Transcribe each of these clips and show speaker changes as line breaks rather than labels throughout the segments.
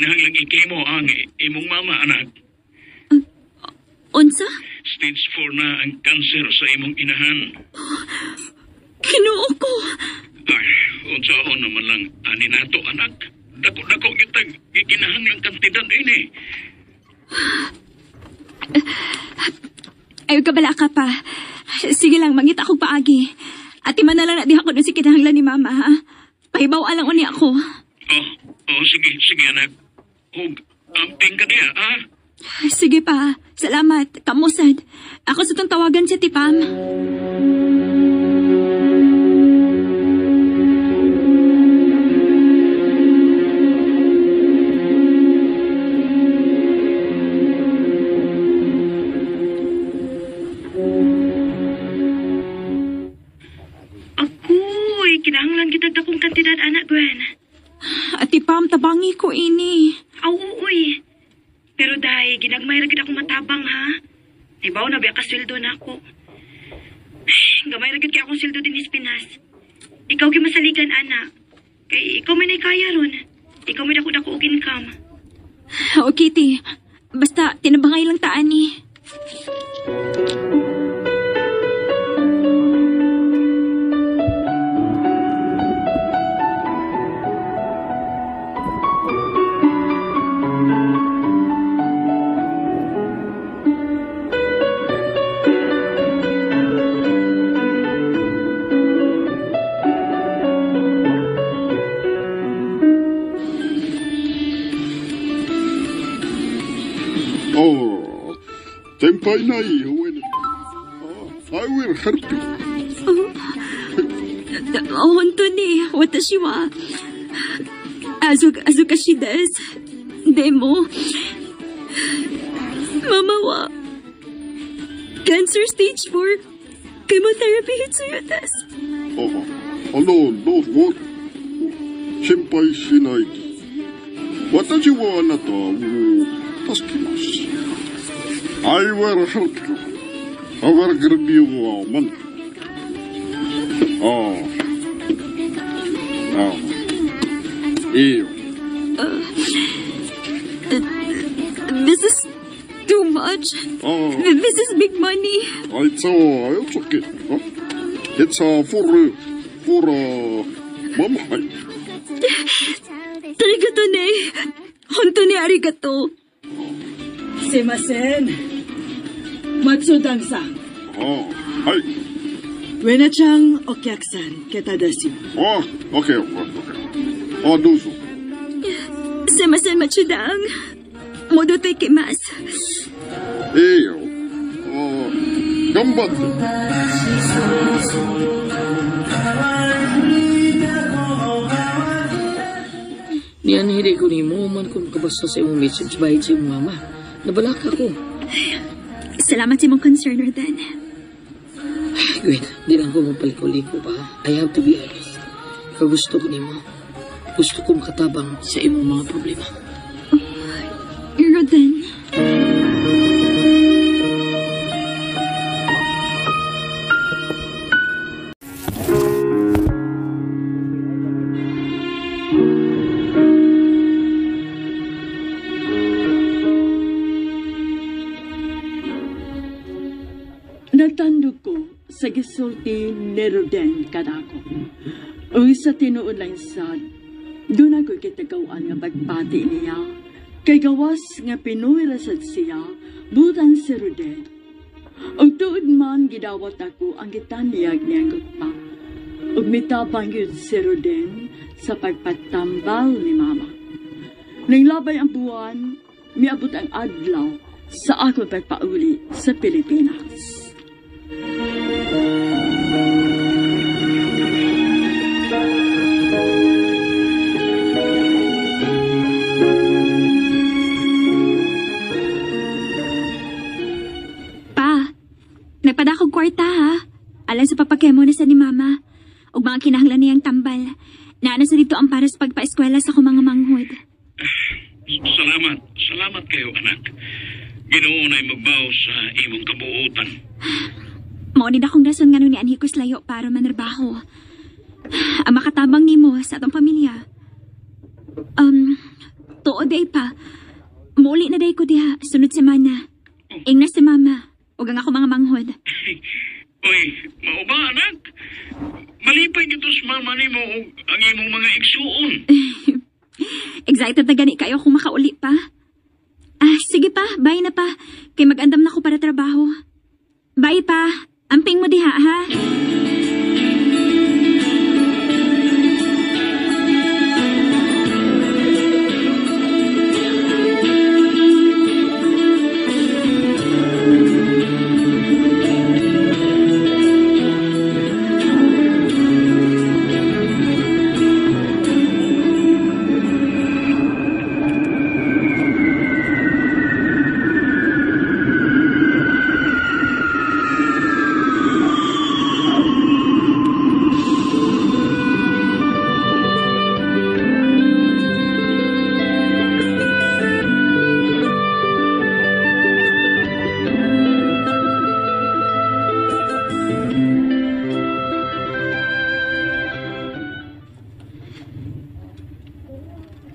kinahanglang ikemo ang imong mama, anak.
Unsa?
Stage 4 na ang kanser sa imong inahan.
Kinuo ko.
Ay, unsaon naman lang ani nato, anak. Dako-dako kitag ikinahanglang kantidad ini.
Ay, kabala ka pa. Sige lang, mangit akong paagi. At iman na lang na di ako dun si kinahanglan ni mama, ha? Pahibaw alang uni ako.
Sige, anak. Hug, amping ka niya, ha?
Sige pa. Salamat. Kamusad. Ako sa itong tawagan si Tipam.
Kinahanglan kitag dakong kantidad, anak, Gwen.
Ati Pam, tabangi ko ini.
Uy. Pero dahi, ginagmay ra gid akong matabang, ha? Ibaw na biya kasweldo na ako. Gamay ra gid kay akong sweldo din is Pinas. Ikaw gi masaligan, anak. Kay ikaw may naikaya ron. Ikaw may dako-dako og income.
O, Kitty. Basta, tinabangay lang taan ni.
Senpai nai, I will help you.
Hontoni, watashi wa azukashi desu. Demo, mama wa cancer stage 4 chemotherapy hitsuyo desu.
No, what? Senpai shinai. Watashi wa anata wo tasukimasu. I will help you. I will give you money.
This is too much. This is big money.
It's okay. It's for mama.
Arigato ne. Honto ne arigato.
Simasen. Matsudang-san.
Hi.
Wena-chan okyaku-san keta desu.
Okay. Dozo.
Simasen, Matsudang. Modote ikimasu.
Ganbatte.
Niyanhiri ko ni mo man kung kabasa sa imong message bahid sa imong mama. Nabalaka ko.
Salamat sa imong concern, Rodan.
Gwen, di lang ko mapaliko-liko pa. I have to be honest. Ikaw gusto ko ni mo. Gusto ko makatabang sa imong mga problema.
Rodan.
Natandog ko sa gisulti ni Roden kadako. O sa tinuod lang sad, doon ako kitagawan nga pagpati niya. Kay gawas nga pinuwirasad siya, butan si Roden. O tuod man gidawat ako ang gitaniyag niyang gutpa. O mitabang yun si Roden sa pagpatambal ni Mama. Nang labay ang buwan, miabot ang adlaw sa ako pagpauli sa Pilipinas.
Nagpadakog kwarta, ha? Alang sa papakemo na sa ni Mama. O mga kinahanglan niyang tambal. Naana sa dito ang para sa pagpa-eskwela sa akong mga manghod.
Salamat kayo, anak. Ginoo na'y magbaw sa imong kabuutan.
Maunid akong rason nga nun ni Anhikos layo para manarbaho. Ang makatabang nimo sa atong pamilya. Tuod day pa. Muli na day ko diha, sunod semana. Ingna si mama. Ug ang ako mga manghod.
Oy, mao ba anak? Malipay gito sa mama nimo ug ang imong mga igsuon.
Excited na gani kayo kung makauli pa. Sige pa, bye na pa. Kay mag-andam na ko para trabaho. Bye pa. Amping mo diha, ha?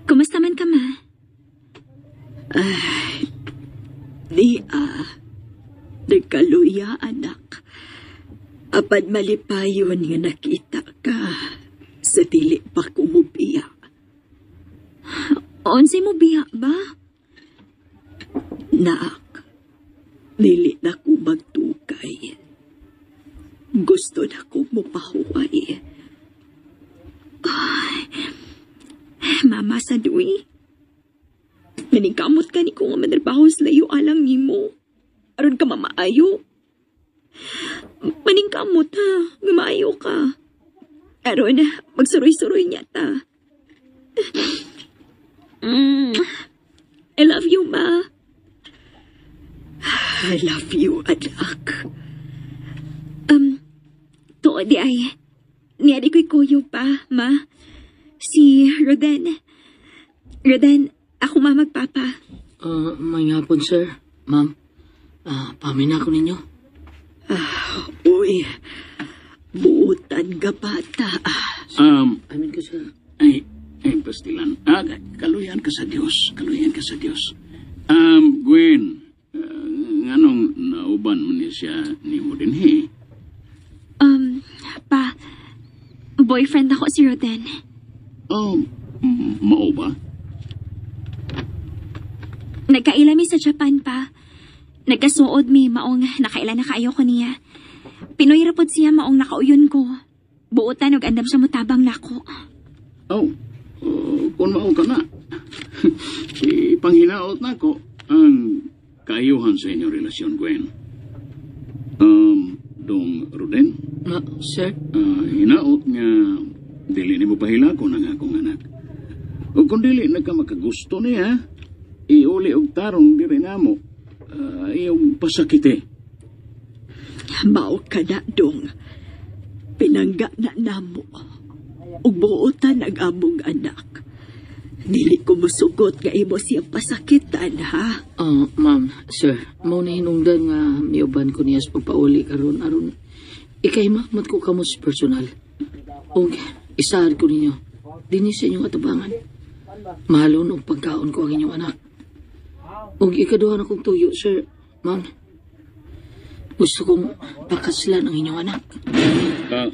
Kumusta man ka, ma?
Nagkaluya, anak. Apad malipayon nga nakita ka. Sa dili pa kumubiya.
Unsay mo biya ba?
Nak, dili na ko magtukay. Gusto na ko mapahuway.
Mama sa duwi. Naningkamot ka ni ko nga madrabaho sa layo alang nimo. Aron ka mamaayo. Maningkamot ha, nga maayo ka. Aron, magsuroy-suroy niya ta. I love you, ma.
I love you, anak.
Tuod di ay. Niyari ko'y kuyo pa, ma. Si Roden. Roden, ako ma magpapa.
May hapon, sir. Ma'am, pamina ko ninyo.
Uy, buutan ka bata.
Amin ko, sir.
Ay, pastilan. Kaluyan ka sa Dios. Kaluyan ka sa Dios. Gwen, anong nauban mo niya siya ni mo din, he?
Pa, boyfriend ako si Roden.
Mao ba?
Nagkailami sa Japan pa. Nagkasuod mi maong nakaila na kaayo ko niya. Pinoy rapod siya maong nakauyon ko. Buotan og andam siya mutabang nako.
Kung mao ka na. Ipanghinaot na ko ang kaayuhan sa inyong relasyon, Gwen. Dong Roden?
Sir?
Hinaot nga dili ni mo pahilakon ang akong anak. O kung dili na ka makagusto niya, iuli og tarong diri namo. Iyong pasakite.
Mao ka na, dong. Pinangga na namo. Ug buutan ang among anak. Dili ko musugot nga imo siyang pasakitan, ha?
Ma'am, sir, mao na hinungdan nga miuban ko niya sa pagpauli karon aron ikahimahmat ko kamo sa personal. Og isaad ko ninyo, dinhi sa inyong atabangan. Mahalon og pagkaon ko ang inyong anak. Og ikaduha na kong tuyo, sir, ma'am. Gusto kong pakaslan ang inyong anak.
Ha?